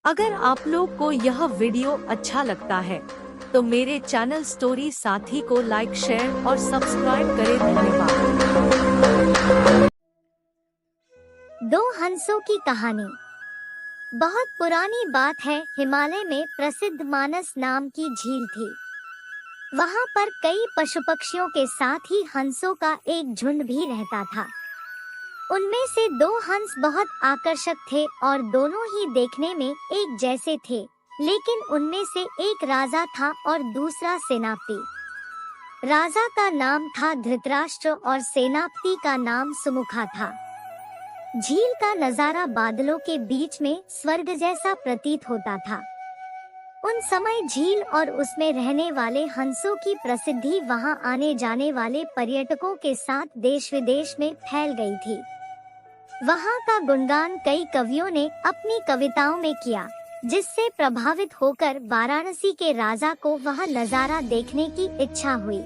अगर आप लोग को यह वीडियो अच्छा लगता है तो मेरे चैनल स्टोरी साथी को लाइक शेयर और सब्सक्राइब करें। धन्यवाद। दो हंसों की कहानी। बहुत पुरानी बात है, हिमालय में प्रसिद्ध मानस नाम की झील थी। वहाँ पर कई पशु पक्षियों के साथ ही हंसों का एक झुंड भी रहता था। उनमें से दो हंस बहुत आकर्षक थे और दोनों ही देखने में एक जैसे थे, लेकिन उनमें से एक राजा था और दूसरा सेनापति। राजा का नाम था धृतराष्ट्र और सेनापति का नाम सुमुखा था। झील का नजारा बादलों के बीच में स्वर्ग जैसा प्रतीत होता था। उन समय झील और उसमें रहने वाले हंसों की प्रसिद्धि वहां आने जाने वाले पर्यटकों के साथ देश विदेश में फैल गई थी। वहां का गुणगान कई कवियों ने अपनी कविताओं में किया, जिससे प्रभावित होकर वाराणसी के राजा को वह नजारा देखने की इच्छा हुई।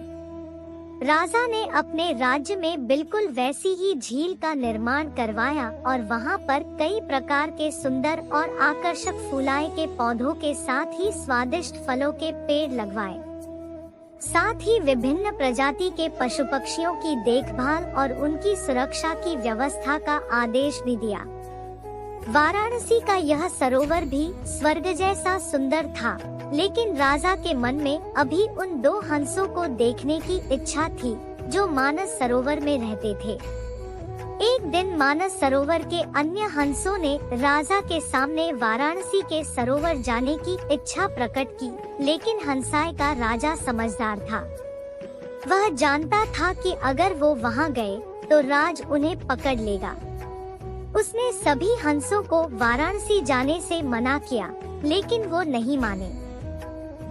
राजा ने अपने राज्य में बिल्कुल वैसी ही झील का निर्माण करवाया और वहां पर कई प्रकार के सुंदर और आकर्षक फुलाए के पौधों के साथ ही स्वादिष्ट फलों के पेड़ लगवाए। साथ ही विभिन्न प्रजाति के पशु पक्षियों की देखभाल और उनकी सुरक्षा की व्यवस्था का आदेश भी दिया। वाराणसी का यह सरोवर भी स्वर्ग जैसा सुंदर था, लेकिन राजा के मन में अभी उन दो हंसों को देखने की इच्छा थी जो मानस सरोवर में रहते थे। एक दिन मानस सरोवर के अन्य हंसों ने राजा के सामने वाराणसी के सरोवर जाने की इच्छा प्रकट की, लेकिन हंसाए का राजा समझदार था। वह जानता था कि अगर वो वहां गए तो राज उन्हें पकड़ लेगा। उसने सभी हंसों को वाराणसी जाने से मना किया, लेकिन वो नहीं माने।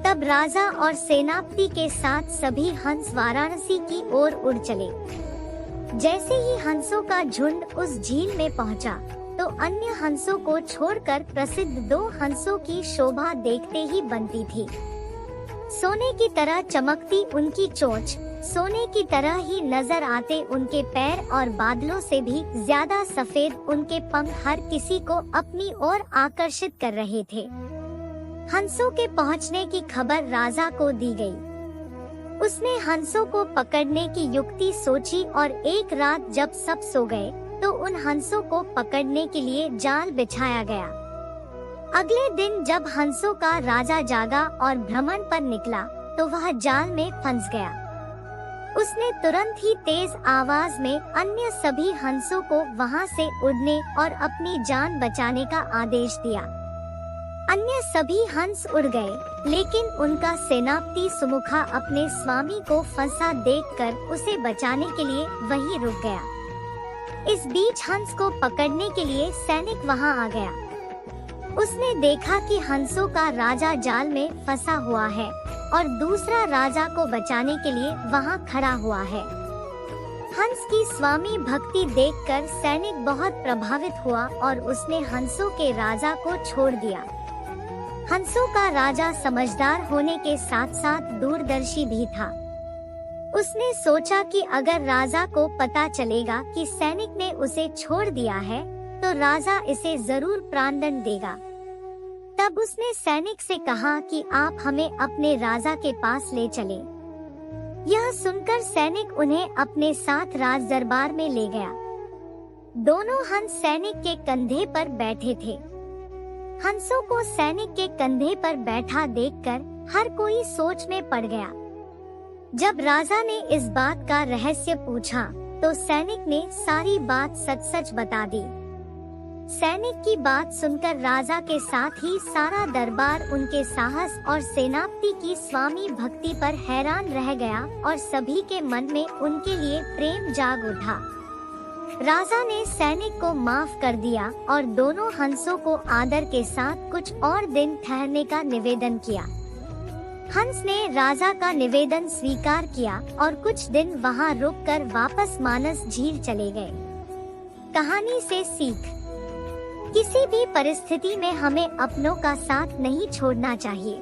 तब राजा और सेनापति के साथ सभी हंस वाराणसी की ओर उड़ चले। जैसे ही हंसों का झुंड उस झील में पहुंचा, तो अन्य हंसों को छोड़कर प्रसिद्ध दो हंसों की शोभा देखते ही बनती थी। सोने की तरह चमकती उनकी चोंच, सोने की तरह ही नजर आते उनके पैर और बादलों से भी ज्यादा सफेद उनके पंख हर किसी को अपनी ओर आकर्षित कर रहे थे। हंसों के पहुंचने की खबर राजा को दी गई। उसने हंसों को पकड़ने की युक्ति सोची और एक रात जब सब सो गए तो उन हंसों को पकड़ने के लिए जाल बिछाया गया। अगले दिन जब हंसों का राजा जागा और भ्रमण पर निकला तो वह जाल में फंस गया। उसने तुरंत ही तेज आवाज में अन्य सभी हंसों को वहां से उड़ने और अपनी जान बचाने का आदेश दिया। अन्य सभी हंस उड़ गए, लेकिन उनका सेनापति सुमुखा अपने स्वामी को फंसा देखकर उसे बचाने के लिए वहीं रुक गया। इस बीच हंस को पकड़ने के लिए सैनिक वहां आ गया। उसने देखा कि हंसों का राजा जाल में फंसा हुआ है और दूसरा राजा को बचाने के लिए वहां खड़ा हुआ है। हंस की स्वामी भक्ति देखकर सैनिक बहुत प्रभावित हुआ और उसने हंसों के राजा को छोड़ दिया। हंसों का राजा समझदार होने के साथ साथ दूरदर्शी भी था। उसने सोचा कि अगर राजा को पता चलेगा कि सैनिक ने उसे छोड़ दिया है तो राजा इसे जरूर प्राणदंड देगा। तब उसने सैनिक से कहा कि आप हमें अपने राजा के पास ले चलें। यह सुनकर सैनिक उन्हें अपने साथ राज दरबार में ले गया। दोनों हंस सैनिक के कंधे पर बैठे थे। हंसों को सैनिक के कंधे पर बैठा देखकर हर कोई सोच में पड़ गया। जब राजा ने इस बात का रहस्य पूछा तो सैनिक ने सारी बात सच सच बता दी। सैनिक की बात सुनकर राजा के साथ ही सारा दरबार उनके साहस और सेनापति की स्वामी भक्ति पर हैरान रह गया और सभी के मन में उनके लिए प्रेम जाग उठा। राजा ने सैनिक को माफ कर दिया और दोनों हंसों को आदर के साथ कुछ और दिन ठहरने का निवेदन किया। हंस ने राजा का निवेदन स्वीकार किया और कुछ दिन वहां रुककर वापस मानस झील चले गए। कहानी से सीख: किसी भी परिस्थिति में हमें अपनों का साथ नहीं छोड़ना चाहिए।